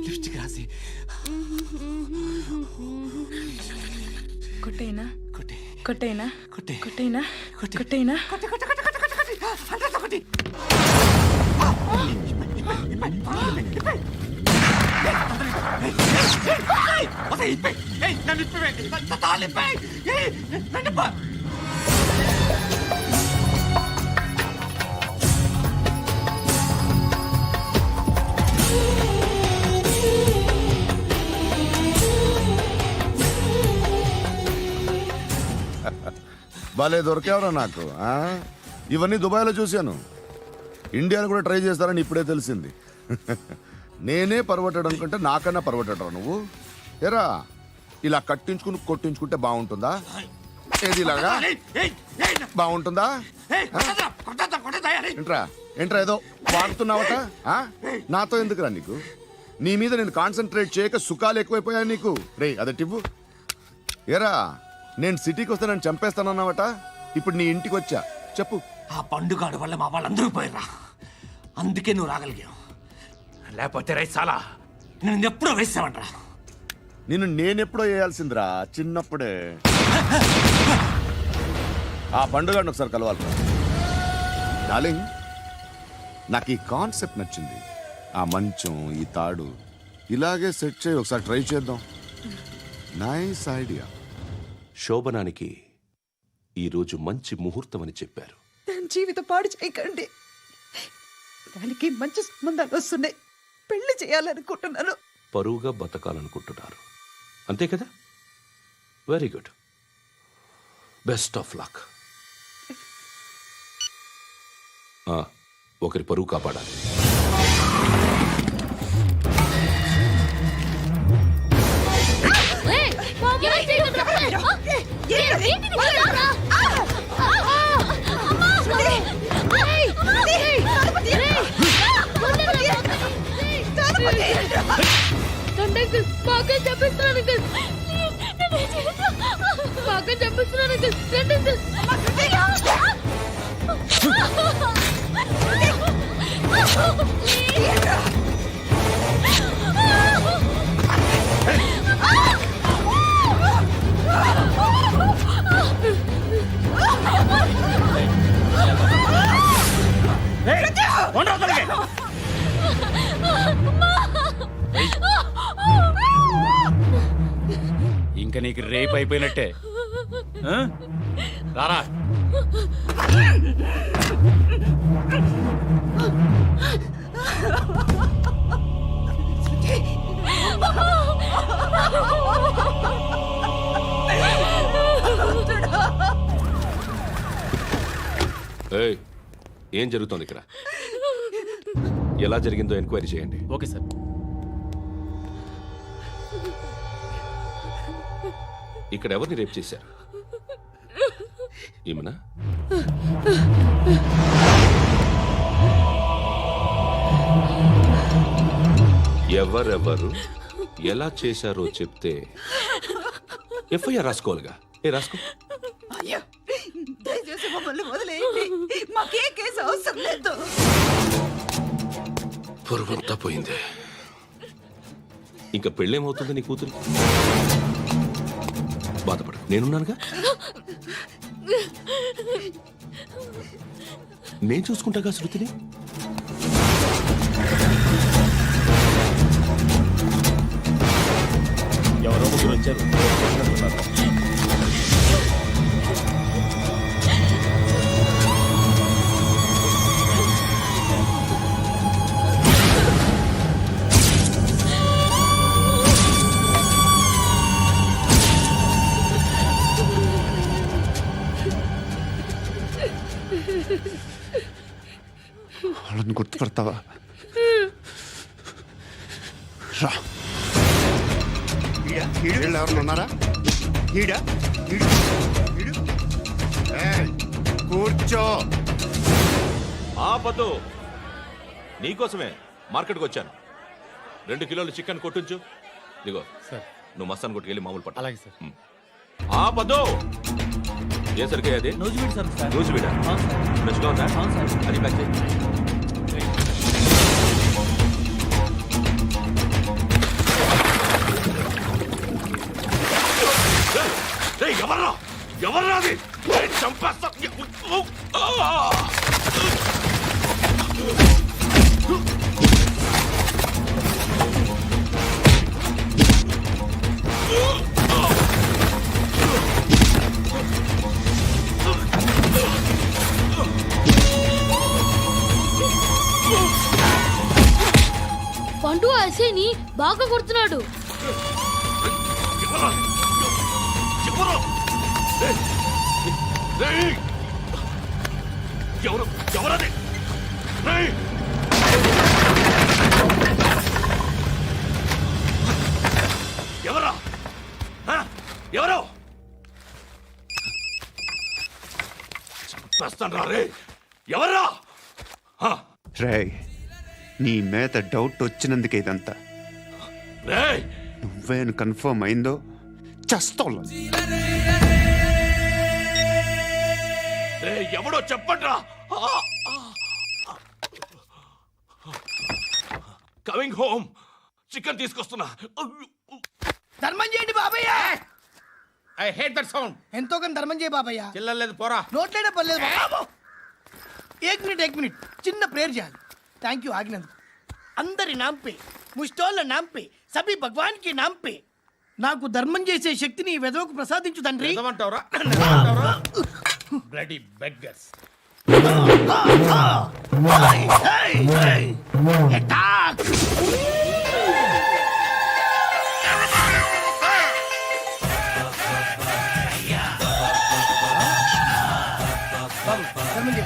Lipstick రాసి కొట్టేనా కొట్టి కొట్టేనా కొట్టి కొట్టేనా కొట్టి కొట్టేనా కొట్టి కొట్టి కొట్టి కొట్టి కొట్టి అంటే కొట్టి భలే దొరికేవరా నాకు ఆ? ఇవన్నీ దుబాయ్లో చూశాను, ఇండియాలో కూడా ట్రై చేస్తారని ఇప్పుడే తెలిసింది. నేనే పర్వటాడు అనుకుంటే నాకన్నా పర్వటాడు నువ్వు. ఎరా ఇలా కట్టించుకుని కొట్టించుకుంటే బాగుంటుందా? ఏది ఇలాగా బాగుంటుందా? ఏంట్రా ఏంట్రా ఏదో వాడుతున్నావట? నాతో ఎందుకురా నీకు? నీ మీద నేను కాన్సన్ట్రేట్ చేయక సుఖాలు ఎక్కువైపోయాయి నీకు. రే అదటివ్వు. ఎరా నేను సిటీకి వస్తే నన్ను చంపేస్తానన్నావట, ఇప్పుడు నీ ఇంటికి వచ్చా, చెప్పు. ఆ పండుగాడు వల్ల మా వాళ్ళందరూ పోయిరా, అందుకే నువ్వు రాగలిగావు. లేకపోతే రైట్ చాలా నేను ఎప్పుడో వేసావంట్రా. నిన్ను నేనెప్పుడో వేయాల్సిందిరా, చిన్నప్పుడే. ఆ పండుగను ఒకసారి కలవాలి డార్లింగ్. నాకు ఈ కాన్సెప్ట్ నచ్చింది. ఆ మంచం, ఈ తాడు ఇలాగే సెట్ చేయి, ఒకసారి ట్రై చేద్దాం. Nice idea. శోభనానికి ఈరోజు మంచి ముహూర్తం అని చెప్పారు. దాని జీవితం పాడు చేయకండి. దానికి మంచి సంబంధాలు వస్తున్నాయి, పెళ్లి చేయాలనుకుంటున్నాను. పరువుగా బతకాలనుకుంటున్నారు అంతే కదా? Very good, best of luck. ఒకరి పరువు కాపాడాలి. ఇంకా నీకు రేపు అయిపోయినట్టే. రారా. ఏం జరుగుతోంది ఇక్కడ? ఎలా జరిగిందో ఎంక్వైరీ చేయండి. Okay sir. ఇక్కడ ఎవరిని రేప్ చేశారు? ఏమన్నా? ఎవరెవరు ఎలా చేశారో చెప్తే ఎఫ్ఐఆర్ రాసుకోవాలిగా. రాసుకో. దయచేసి మమ్మల్ని వదిలేయండి, మాకే కేసు అవసరం లేదు. పొరుగుంతా పోయింది. ఇంకా పెళ్ళేమవుతుంది నీ కూతురు? బాధపడు, నేనున్నానుగా. నేను చూసుకుంటాగా శృతిని. ఎవరో ముగ్గురు వచ్చారు. వాళ్ళని గుర్తుపడతావా? రా. ఎవరు ఉన్నారా? కూర్చో. ఆపదు, నీకోసమే మార్కెట్కి వచ్చాను. 2 కిలోలు చికెన్ కొట్టించు. ఇదిగో సార్. నువ్వు మస్తాన్ కొట్టుకెళ్ళి మామూలు పట్టు. అలాగే సార్. ఆపదు. ఏ సరికే అది? నూజివీడు సార్. నూజివీడా? ఫ్రెష్గా ఉందా? అది ప్యాక్ చేయి. ఎవర్రా ఎవర్రా అది చంపేస్తా పండు అసేని బాగా కొడుతున్నాడు. ఎవరది ఎవరా ఎవరు చంపేస్తాను రే ఎవర్రా రేయ్, నీ మీద డౌట్ వచ్చినందుకే ఇదంతా. రే నువ్వేను కన్ఫర్మ్ అయిందో చస్తావు. రే ఎవడో చెప్పండ్రా కమింగ్ హోమ్ చికెన్ తీసుకొస్తున్నా ధర్మం చేయండి బాబయ్య. I hate that sound. ఎంతో కొంత ధర్మం చేయ బాబయ్య. చిల్లలేదు పోరా. నోట్లైనా పర్లేదు బాబు. ఏక్ మినిట్ చిన్న ప్రేయర్ చేయాలి. థ్యాంక్ యూ ఆగినందుకు. అందరి నాంపే ముష్టోళ్ళ నాంపే సభి భగవాన్ కి నాంపే నాకు ధర్మం చేసే శక్తిని ఈ వెదవకు ప్రసాదించు తండ్రి. ఏమంటావురా? Bloody beggars. ధర్మం చేయ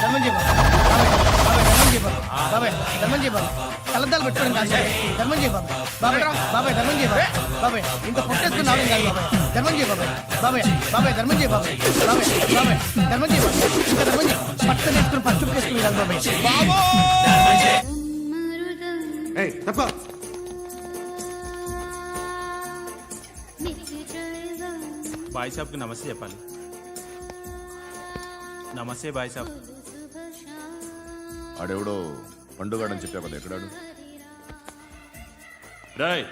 ధర్మం చేయ బాబాయ్ ధర్మం చేయ బాబాయ్. కలద్దాలు పెట్టుకోవడం కాదు ధర్మం చేయ బాబాయ్. బాబాయ్ ధర్మం చేయ బాబాయ్. ఇంత పొట్టేసుకుని రావడం కాదు బాబాయ్. ధర్మం చేయ బాబాయ్ ధర్మం చేయ బాబాయ్. ధర్మం చేయ ఇంకా ధర్మం చేయ. పట్టణ వేసుకుని పచ్చుకు వేసుకుని కాదు బాబాయ్. ఏయ్, తప్ప. బాయ్ సాబ్కి నమస్తే చెప్పాలి. నమస్తే బాయ్ సాబ్. ఆడెవడో పండుగాడని చెప్పా కదా, ఎక్కడాడు? రేయ్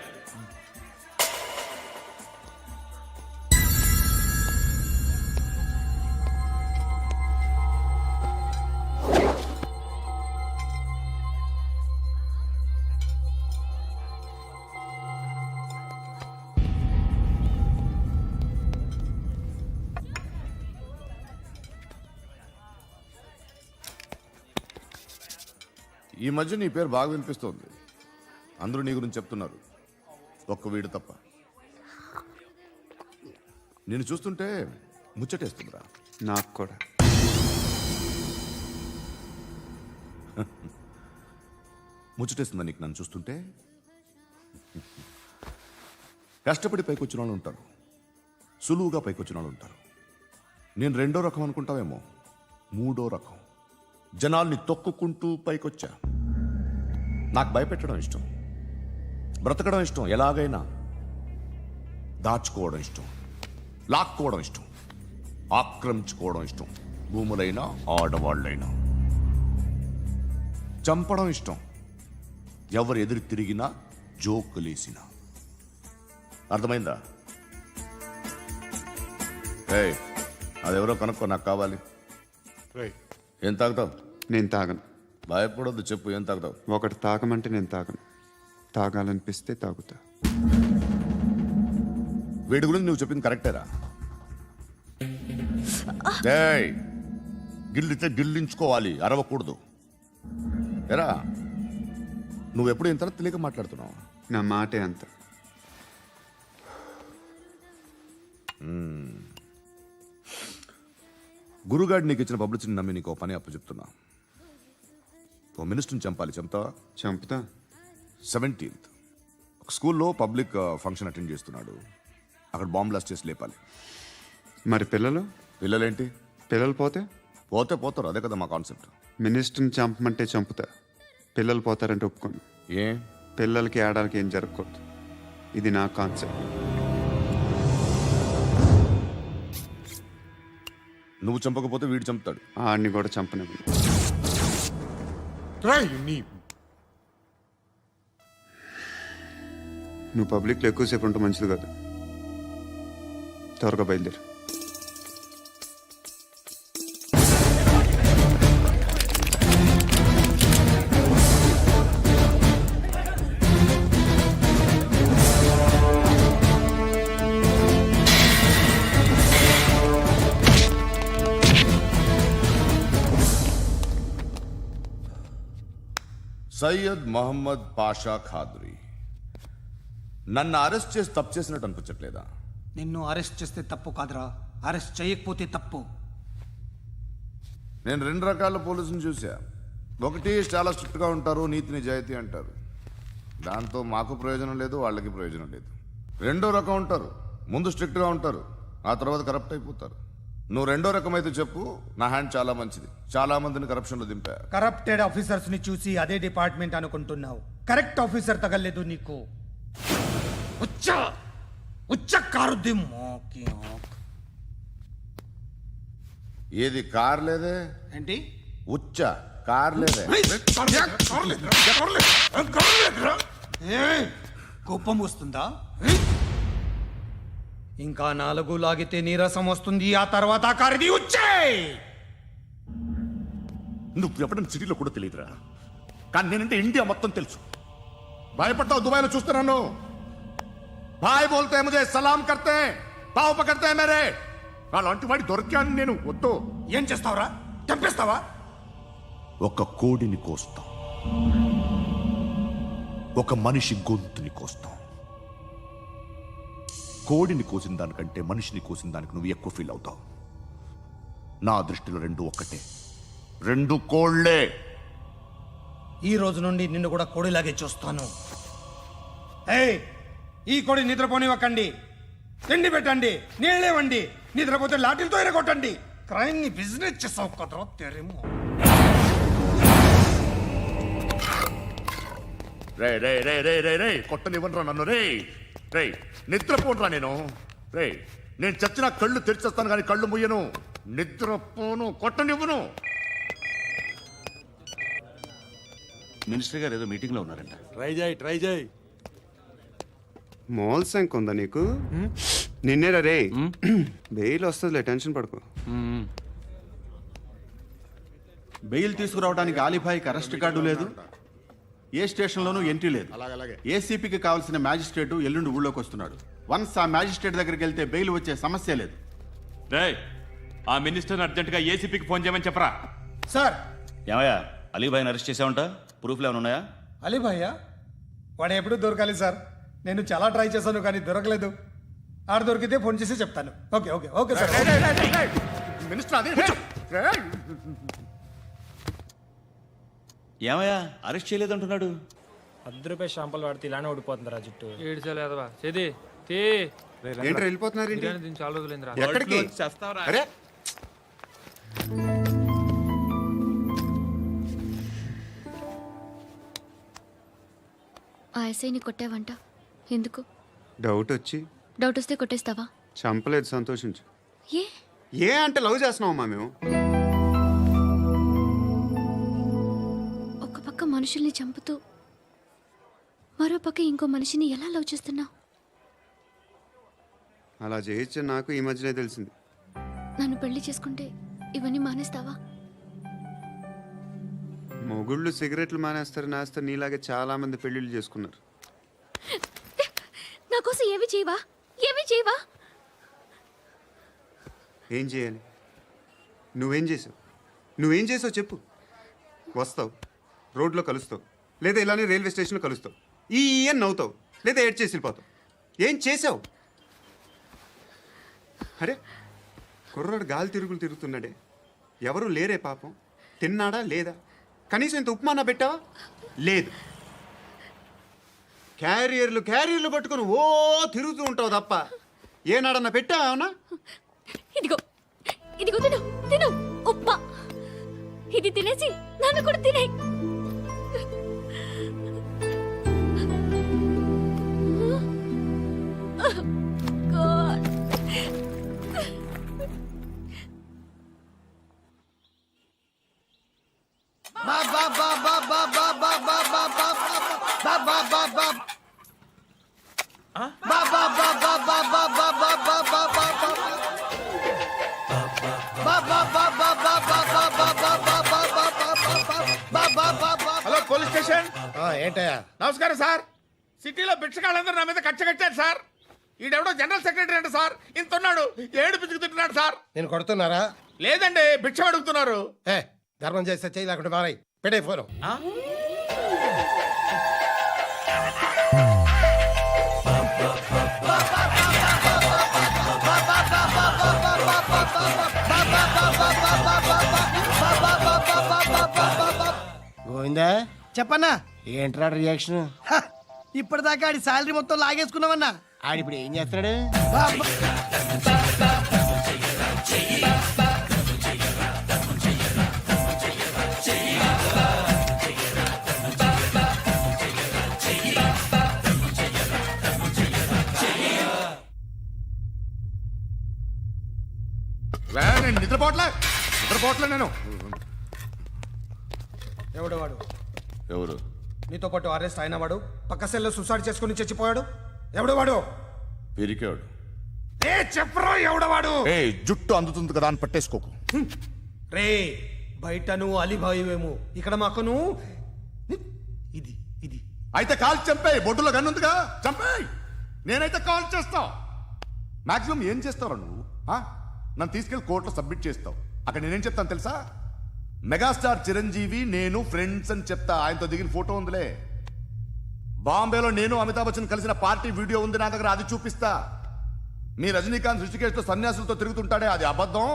ఈ మధ్య నీ పేరు బాగా వినిపిస్తోంది. అందరూ నీ గురించి చెప్తున్నారు, ఒక్క వీడు తప్ప. నేను చూస్తుంటే ముచ్చటేస్తుందిరా. నాకు కూడా. ముచ్చటేస్తుందా నీకు నన్ను చూస్తుంటే? కష్టపడి పైకొచ్చిన వాళ్ళు ఉంటారు, సులువుగా పైకొచ్చిన వాళ్ళు ఉంటారు. నేను రెండో రకం అనుకుంటావేమో, మూడో రకం. జనాల్ని తొక్కుకుంటూ పైకొచ్చా. నాకు భయపెట్టడం ఇష్టం, బ్రతకడం ఇష్టం, ఎలాగైనా దాచుకోవడం ఇష్టం, లాక్కోవడం ఇష్టం, ఆక్రమించుకోవడం ఇష్టం. భూములైనా ఆడవాళ్ళైనా చంపడం ఇష్టం. ఎవరు ఎదురు తిరిగినా జోకులేసినా. అర్థమైందా? ఏయ్, అదెవరో కనుక్కో, నాకు కావాలి. ఏం తాగుతావు? నేను తాగను. భయపడొద్దు, చెప్పు ఏం తాగుతావు? ఒకటి తాగమంటే నేను తాగను. తాగాలనిపిస్తే తాగుతా. వీడి గురించి నువ్వు చెప్పింది కరెక్టేరా? ఏయ్, గిల్లితే గిల్లించుకోవాలి, అరవకూడదు. ఎరా, నువ్వెప్పుడు ఇంత తెలియక మాట్లాడుతున్నావు? నా మాటే అంత. గురుగాడు నీకు ఇచ్చిన పబ్లిసిటీని నమ్మి నీకు పని అప్పు చెప్తున్నా. ఓ మినిస్టర్ని చంపాలి, చంపుతావా? చంపుతా. 17th ఒక స్కూల్లో పబ్లిక్ ఫంక్షన్ అటెండ్ చేస్తున్నాడు. అక్కడ బాంబ్ బ్లాస్ట్ చేసి లేపాలి. మరి పిల్లలు? పిల్లలేంటి? పిల్లలు పోతే పోతే పోతారు, అదే కదా మా కాన్సెప్ట్. మినిస్టర్ని చంపమంటే చంపుతా, పిల్లలు పోతారంటే ఒప్పుకోను. ఏ? పిల్లలకి ఆడాలకి ఏం జరగకూడదు. ఇది నా కాన్సెప్ట్. నువ్వు చంపకపోతే వీడు చంపుతాడు. ఆడిని కూడా చంపనివ్వను. నువ్వు పబ్లిక్లో ఎక్కువసేపు ఉంటే మంచిది కాదు. త్వరగా బయలుదేరు. సయ్యద్ మహమ్మద్ పాషా ఖాద్రీ. నన్ను అరెస్ట్ చేసి తప్పు చేసినట్టు అనిపించట్లేదా? నిన్ను అరెస్ట్ చేస్తే తప్పు కాదురా, అరెస్ట్ చేయకపోతే తప్పు. నేను 2 రకాల పోలీసుని చూసా. ఒకటి చాలా స్ట్రిక్ట్గా ఉంటారు, నీతి నిజాయితీ అంటారు, దాంతో మాకు ప్రయోజనం లేదు, వాళ్ళకి ప్రయోజనం లేదు. 2వ రకం ఉంటారు, ముందు స్ట్రిక్ట్గా ఉంటారు, ఆ తర్వాత కరప్ట్ అయిపోతారు. నువ్వు 2వ రకం అయితే చెప్పు. నా హ్యాండ్ చాలా మంచిది, చాలా మందిని కరప్షన్లో దింపా. కరప్టెడ్ ఆఫీసర్స్ ని చూసి అదే డిపార్ట్మెంట్ అనుకుంటున్నావు. కరెక్ట్ ఆఫీసర్ తగలేదు నీకు. ఉచ్చ ఏది కార్ లేదే? ఏంటి? ఉచ్చ కార్ లేదే? కోపం వస్తుందా? ఇంకా 4 లాగితే నీరసం వస్తుంది, ఆ తర్వాత కారిది ఉచ్చే. నువ్వు ఎప్పుడైనా సిటీలో కూడా తెలియదురా, కానీ నేనంటే ఇండియా మొత్తం తెలుసు. భయపడతావు? దుబాయ్లో చూస్తున్నాను. భాయ్ బోల్తే ముజే సలాం కర్తే, పావు పకడ్తే మేరే. అలాంటి వాడి దొరికాను నేను. వద్దు. ఏం చేస్తావురా? చంపేస్తావా? ఒక కోడిని కోస్తాం, ఒక మనిషి గొంతుని కోస్తాం. కోడిని కోసిన దానికంటే మనిషిని కోసిన దానికి నువ్వు ఎక్కువ ఫీల్ అవుతావు. నా దృష్టిలో 2 ఒక్కటే, 2 కోళ్లే. ఈ రోజు నుండి నిన్ను కూడా కోడిలాగే చూస్తాను. ఏయ్, ఈ కోడి నిద్రపోనివ్వకండి. తిండి పెట్టండి, నీళ్ళేవండి. నిద్రపోతే లాఠీలతో ఎరగొట్టండి. క్రైమ్ ని బిజినెస్ చేసావు కదరా తెరేమో. రే రే రే రే రే రే కొట్టనివ్వనరా నన్ను. రే రే నిద్రపోనరా నేను. రే నేను చచ్చిన కళ్ళు తెరిచేస్తాను కానీ కళ్ళు ముయ్యను. నిద్రపోను, కొట్టనివ్వను. మినిస్టర్ గారు ఏదో మీటింగ్ లో ఉన్నారంట. ట్రై చేయి. మాల్ సంక్ ఉందా నీకు? నిన్నేరా రే. బెయిల్ వస్తుందిలే, టెన్షన్ పడుకో. బెయిల్ తీసుకురావడానికి ఆలిభాయికి అరెస్ట్ కార్డు లేదు, ఏ స్టేషన్లోనూ ఎంట్రీ లేదు. ఏసీపీకి కావాల్సిన మ్యాజిస్ట్రేటు ఎల్లుండి ఊళ్ళోకి వస్తున్నాడు. వన్స్ ఆ మ్యాజిస్ట్రేట్ దగ్గరికి వెళ్తే బెయిల్ వచ్చే సమస్య లేదు. ఆ మినిస్టర్ అర్జెంటుగా ఏసీపీకి ఫోన్ చేయమని చెప్పరా. సార్. ఏమయ్యా, అలీభాయిని అరెస్ట్ చేసావంట? ప్రూఫ్లు ఏమైనా ఉన్నాయా? అలీ భయ్యా, వాడు ఎప్పుడు దొరకాలి సార్. నేను చాలా ట్రై చేశాను కానీ దొరకలేదు. ఆడ దొరికితే ఫోన్ చేసి చెప్తాను. Okay okay okay sir. Minister అది ఏమయ్యా, అరెస్ట్ చేయలేదంటున్నాడు? ₹10 షాంపులు వాడితే ఇలానే ఓడిపోతుందిరా జుట్టు. ఏంట్రా వెళ్ళిపోతున్నారు? చాలా రోజులైందిరా. ఎక్కడికి? అరే ఆ ఎస్ఐని కొట్టావంట, ఎందుకు? డౌట్ వచ్చి. డౌట్ వస్తే కొట్టేస్తావా? చంపలేదు, సంతోషించు. ఏ ఏ అంటే లవ్ చేస్తున్నావమ్మా మేము. ఒక పక్క మనుషుల్ని చంపుతూ మరో పక్క ఇంకో మనిషిని ఎలా లవ్ చేస్తున్నావు? అలా చేయొచ్చు నాకు ఈ మధ్యనే తెలిసింది. నన్ను పెళ్లి చేసుకుంటే ఇవన్నీ మానేస్తావా? మొగుళ్ళు సిగరెట్లు మానేస్తారు, నేస్తారు. నీలాగే చాలా మంది పెళ్లిళ్ళు చేసుకున్నారు. నా కోసం ఏమి చేయవా? ఏమి చేయవా? ఏం చేయాలి? నువ్వేం చేసావు? నువ్వేం చేసావు చెప్పు. వస్తావు, రోడ్లో కలుస్తావు, లేదా ఇలానే రైల్వే స్టేషన్లో కలుస్తావు. ఈ అని నవ్వుతావు, లేదా ఏడ్ చేసి వెళ్ళిపోతావు. ఏం చేసావు? అరే కుర్రాడు గాలి తిరుగులు తిరుగుతున్నాడే, ఎవరు లేరే పాపం. తిన్నాడా లేదా? కనీసం ఇంత ఉప్మానా పెట్టావా? లేదు. క్యారియర్లు పట్టుకొని ఓ తిరుగుతూ ఉంటావు తప్ప ఏనాడన్నా పెట్టావా? అవునా? ఇదిగో ఇదిగో తిను తిను ఉప్మా. ఇది తినేసి నన్ను కూడా తినే. Hello police station. ఏంటయ్యా? నమస్కారం సార్. సిటీలో భిక్షగాళ్ళందరూ నా మీద కక్ష కట్టారు సార్. ఈడెవడో జనరల్ సెక్రటరీ అంట సార్. ఇంత ఉన్నాడు, ఏడు పిచ్చుకు తింటున్నాడు సార్. నేను కొడుతున్నారా? లేదండి, భిక్ష అడుగుతున్నారు. ధర్మం చేస్తే చేయి, లేకుండా మారాయి. పెట్టే ఫోను. గోవిందా, చెప్పన్నా. ఏంట్రా రియాక్షన్? ఇప్పటిదాకా ఆడి శాలరీ మొత్తం లాగేసుకున్నామన్నా. ఆడిప్పుడు ఏం చేస్తున్నాడు? నేను నిద్రపోవట్లే నేను. ఎవడు వాడు? ఎవరు? నీతో పాటు అరెస్ట్ అయిన వాడు, పక్క సెల్లో సూసైడ్ చేసుకుని చచ్చిపోయాడు. ఎవడు వాడు? పిరికాడు. చెప్పరా ఎవడవాడు? జుట్టు అందుతుంది కదా అని పట్టేసుకోకు. రే, బయట నువ్వు అలీబాయివేమో, ఇక్కడ మాకు నువ్వు ఇది ఇది. అయితే కాల్ చంపేయి. బొడ్డులో గన్నుందిగా, చంపేయి. నేనైతే కాల్ చేస్తా. మాక్సిమం ఏం చేస్తావు నువ్వు? నన్ను తీసుకెళ్లి కోర్టులో సబ్మిట్ చేస్తావు. అక్కడ నేనేం చెప్తాను తెలుసా? మెగాస్టార్ చిరంజీవి నేను ఫ్రెండ్స్ అని చెప్తా. ఆయనతో దిగిన ఫోటో ఉందిలే. బాంబేలో నేను అమితాబ్ బచ్చన్ కలిసిన పార్టీ వీడియో ఉంది నా దగ్గర, అది చూపిస్తా. మీ రజనీకాంత్ ఋషికేశ్తో సన్యాసులతో తిరుగుతుంటాడే, అది అబద్ధం.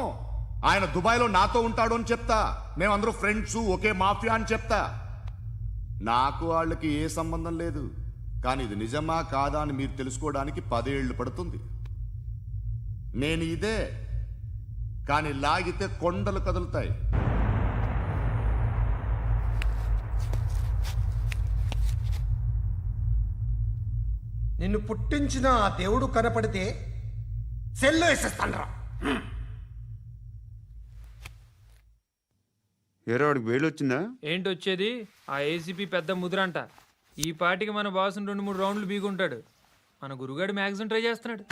ఆయన దుబాయ్లో నాతో ఉంటాడు అని చెప్తా. మేమందరూ ఫ్రెండ్స్, ఒకే మాఫియా అని చెప్తా. నాకు వాళ్ళకి ఏ సంబంధం లేదు. కానీ ఇది నిజమా కాదా అని మీరు తెలుసుకోవడానికి 10 ఏళ్ళు పడుతుంది. నేను ఇదే, కానీ లాగితే కొండలు కదులుతాయి. నిన్ను పుట్టించిన ఆ దేవుడు కనపడితే సెల్లో వేసేస్తానరా. ఏరో వాడికి వేలు వచ్చిందా? ఏంటి వచ్చేది? ఆ ఏసీపీ పెద్ద ముద్రంట. ఈ పాటికి మన బాసుని 2-3 రౌండ్లు బీగుంటాడు. మన గురుగాడు మ్యాగజైన్ ట్రై చేస్తున్నాడు.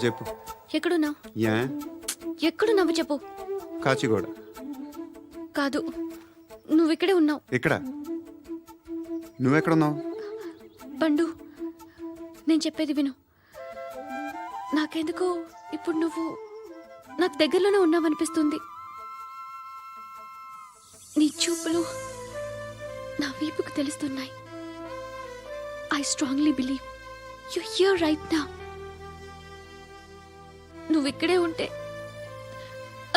చెప్పు. ఎక్కడున్నావు? యా ఎక్కడున్నావు చెప్పు. కాచిగూడ. కాదు, నువ్వు ఇక్కడే ఉన్నావు. ఇక్కడ నువ్వెక్కడున్నావు? పండు, నేను చెప్పేది విను. నాకెందుకో ఇప్పుడు నువ్వు నాకు దగ్గరలోనే ఉన్నావనిపిస్తుంది. నీ చూపులు నా వీపుకు తెలుస్తున్నాయి. I strongly believe you here right now. నువ్వు ఇక్కడే ఉంటే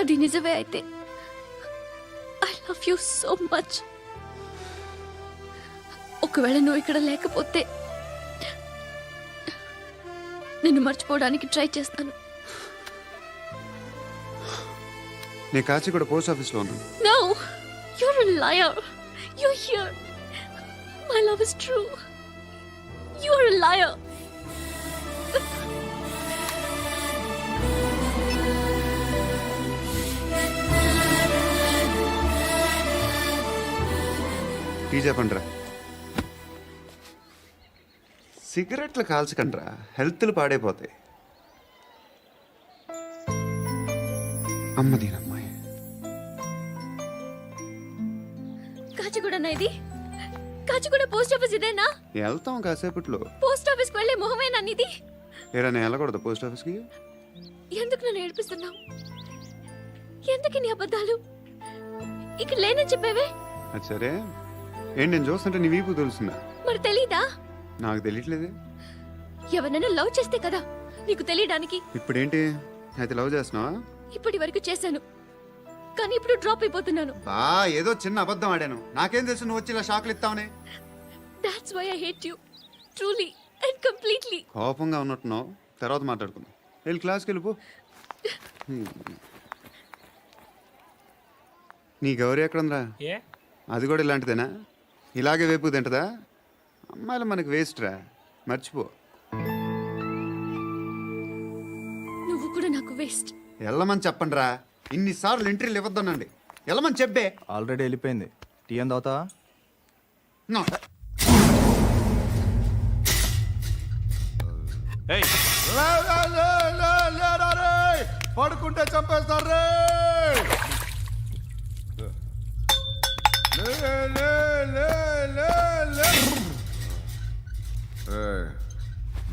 అది నిజమే అయితే I love you so much. ఒకవేళ నువ్వు ఇక్కడ లేకపోతే నిన్ను మర్చిపోవడానికి ట్రై చేస్తాను. నేను కాచిగూడ పోస్ట్ ఆఫీస్లో ఉన్నాను. No, you're a liar. You're here. My love is true. You're a liar. Tea చెప్పండిరా. సిగరెట్లు కాల్చకండ్రా, హెల్త్లు పాడైపోతాయి. అమ్మదీనమ్మాయి. కాచిగూడనా ఇది? కాచిగూడ పోస్ట్ ఆఫీస్ ఇదేనా? వెళ్తాం కాసేపట్లో. పోస్ట్ ఆఫీస్కి వెళ్ళే మొహమేనా నీది? ఏరా నేను వెళ్ళకూడదు పోస్ట్ ఆఫీస్కి? ఎందుకు నన్ను ఏడిపిస్తున్నావు? ఎందుకు నీ అబద్ధాలు? ఇక్కడ లేనని చెప్పేవే. అది సరే, ఏంటి నేను చూస్తుంటే నీ వీపు తెలుస్తుందా? మరి తెలీదా? నాకు తెలియట్లేదే. ఎవరైనా లవ్ చేస్తే కదా నీకు తెలియడానికి. ఇప్పుడేంటి అయితే లవ్ చేస్తున్నావా? ఇప్పటి వరకు చేశాను, కానీ ఇప్పుడు డ్రాప్ అయిపోతున్నాను. ఏదో చిన్న అబద్ధం ఆడాను. నాకేం తెలుసు నువ్వు వచ్చి ఇలా షాక్లు ఇస్తావనే. That's why I hate you. Truly and completely. కోపంగా ఉన్నట్టున్నావు, తర్వాత మాట్లాడుకుందాం. వెళ్ళి క్లాస్కి వెళ్ళిపో. నీ గౌరీ ఎక్కడుందిరా? ఏ అది కూడా ఇలాంటిదేనా? ఇలాగే వేపు తింటదా? అమ్మాయిలు మనకి వేస్ట్ రా, మర్చిపో. నువ్వు కూడా నాకు వేస్ట్. వెళ్ళమని చెప్పండి రా. ఇన్నిసార్లు ఎంట్రీలు ఇవ్వద్దనండి. వెళ్ళమని చెప్పే. ఆల్రెడీ వెళ్ళిపోయింది. టీ అని తాగుతావా? నో. ఏయ్, పడుకుంటే చంపేస్తారు రే.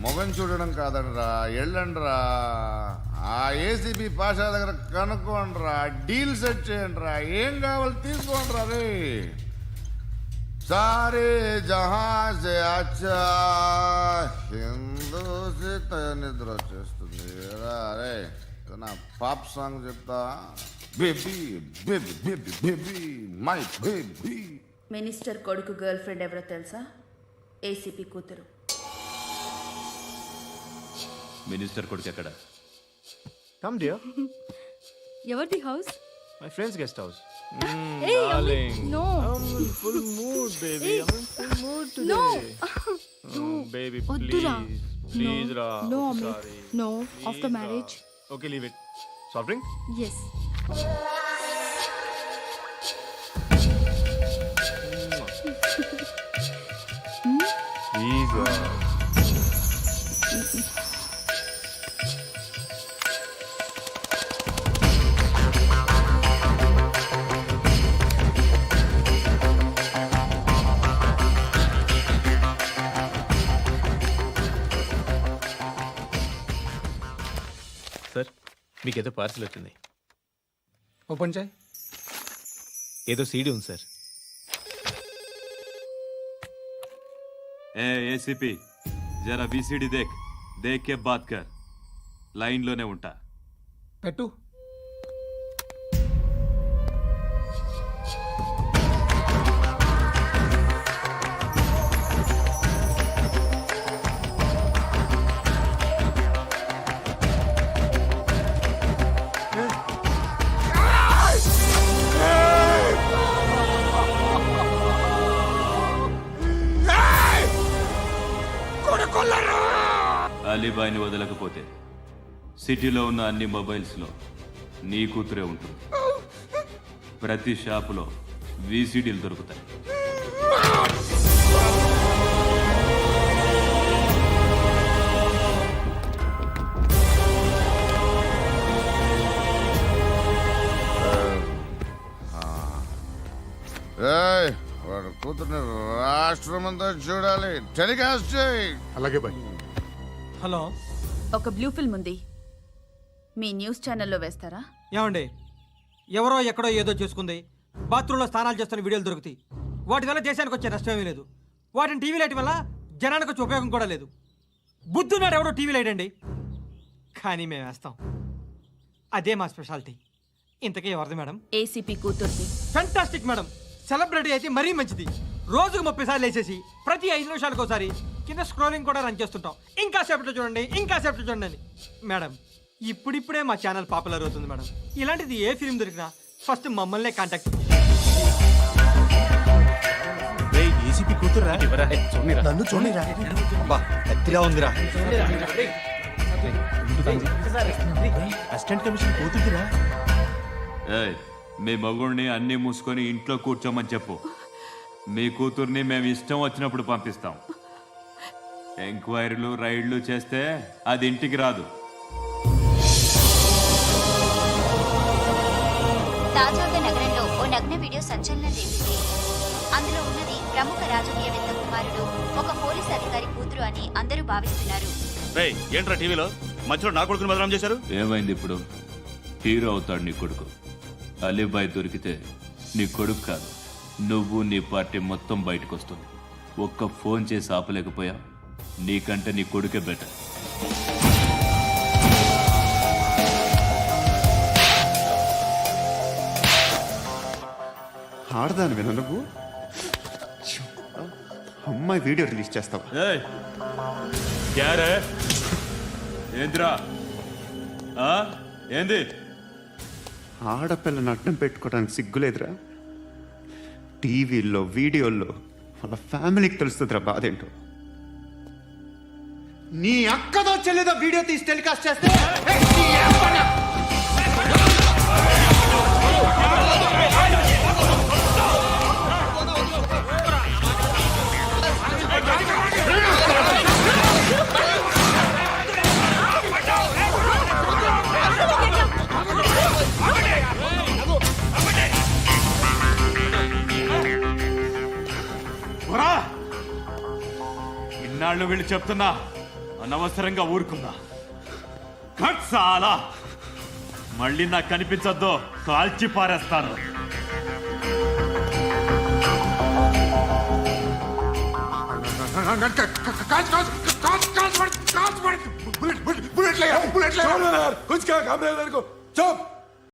మొగం చూడడం కాదండ్రా, వెళ్ళండ్రా. ఆ ఏసీబీ పాషా దగ్గర కనుక్కోండ్రా, డీల్ సెట్ చేయండిరా, ఏం కావాలి తీసుకోండిరా రే. సారే జహా సే అచ్చా హిందూ సే నిద్ర వచ్చేస్తుంది రే. నా పాప్ సాంగ్ చెప్తా. Baby baby baby baby my baby. Minister కొడుకు గర్ల్ ఫ్రెండ్ ఎవరో తెలుసా? ఏసీపీ కూతురు. మినిస్టర్ కొడుకు ఎక్కడ? Come dear. ఎవరిది house? My friends guest house. Hey, no. Full mood baby. Full mood No. Baby వద్దురా. ప్లీజ్ రా. No, Amit. No. After marriage. Okay leave it. Soft drink? Yes. Easy. Sir, మీకేదో parcel వచ్చింది. Open చేయి. ఏదో CD ఉంది sir. ACP జరా బీసీడీ దేక్ కే bath కర్. లైన్లోనే ఉంటా. పెట్టు. అలీబాయిని వదలకపోతే సిటీలో ఉన్న అన్ని మొబైల్స్లో నీ కూతురే ఉంటుంది. ప్రతి షాపులో వీసీడీలు దొరుకుతాయి. వాడు కూతుర్ని రాష్ట్రం అంతా చూడాలి. టెలికాస్ట్ చేయి. అలాగే బాయ్. హలో. ఒక బ్లూ ఫిల్మ్ ఉంది, మీ న్యూస్ ఛానల్లో వేస్తారా? ఏమండి, ఎవరో ఎక్కడో ఏదో చేసుకుంది, బాత్రూంలో స్నానాలు చేస్తున్న వీడియోలు దొరుకుతాయి. వాటి వల్ల దేశానికి వచ్చే నష్టమేమీ లేదు. వాటిని టీవీ లైట్ వల్ల జనానికి వచ్చే ఉపయోగం కూడా లేదు. బుద్ధున్నాడు ఎవడో టీవీ లైట్ అండి, కానీ మేము వేస్తాం. అదే మా స్పెషాలిటీ. ఇంతకీ ఎవరిది మేడం? ఏసీపీ కూతుర్ది. Fantastic madam. సెలబ్రిటీ అయితే మరీ మంచిది. రోజుకు 30 సార్లు వేసేసి ప్రతి 5 నిమిషాలకు ఒకసారి కింద స్క్రోలింగ్ కూడా రన్ చేస్తుంటాం. ఇంకా సేపట్లో చూడండి, ఇంకా సేపట్లో చూడండి అని. మేడం, ఇప్పుడిప్పుడే మా ఛానల్ పాపులర్ అవుతుంది మేడం. ఇలాంటిది ఏ ఫిల్మ్ దొరికినా ఫస్ట్ మమ్మల్నే కాంటాక్ట్. ఏసీపీ కూతురా? నన్ను చూడరా. బా ఎత్తిగా ఉందిరా. Assistant commission కూతురురా. మీ మగుడిని అన్నీ మూసుకొని ఇంట్లో కూర్చోమని చెప్పు. మీ కూతుర్ని మేము ఇష్టం వచ్చినప్పుడు పంపిస్తాం. ఎంక్వైరీలు రైడ్లు చేస్తే అది ఇంటికి రాదు. తాజాగా నగరంలో ఓ నగ్న వీడియో సంచలనం రేపింది. అందులో ఉన్నది ప్రముఖ రాజకీయవేత్త కుమారుడు, ఒక పోలీస్ అధికారి కూతురు అని అందరూ భావిస్తున్నారు. ఏంట్రా టీవీలో మధ్యలో నా కొడుకుని బదనాం చేశారు? ఏమైంది ఇప్పుడు? హీరో అవుతాడు నీ కొడుకు. అలీబాయ్ దొరికితే నీ కొడుకు కాదు, నువ్వు నీ పార్టీ మొత్తం బయటకు వస్తుంది. ఒక్క ఫోన్ చేసి ఆపలేకపోయా? నీకంటే నీ కొడుకే బెటర్. ఆడదానివేనా నువ్వు ఛీ, అమ్మాయి వీడియో రిలీజ్ చేస్తావా? ఏయ్ క్యారే ఏంద్రా ఏంది ఆడపిల్లని అడ్డం పెట్టుకోవడానికి సిగ్గులేదురా? టీవీల్లో వీడియోల్లో వాళ్ళ ఫ్యామిలీకి తెలుస్తుందిరా బాధ ఏంటో. నీ అక్కదో చెల్లిదో వీడియో తీసి టెలికాస్ట్ చేస్తే ఇన్నాళ్ళు వీళ్ళు చెప్తున్నా అనవసరంగా ఊరుకుందా కట్ చాలా మళ్ళీ నాకు కనిపించొద్దు కాల్చి పారేస్తాను. बुलेट ले कुछ क्या काम है मेरे को चुप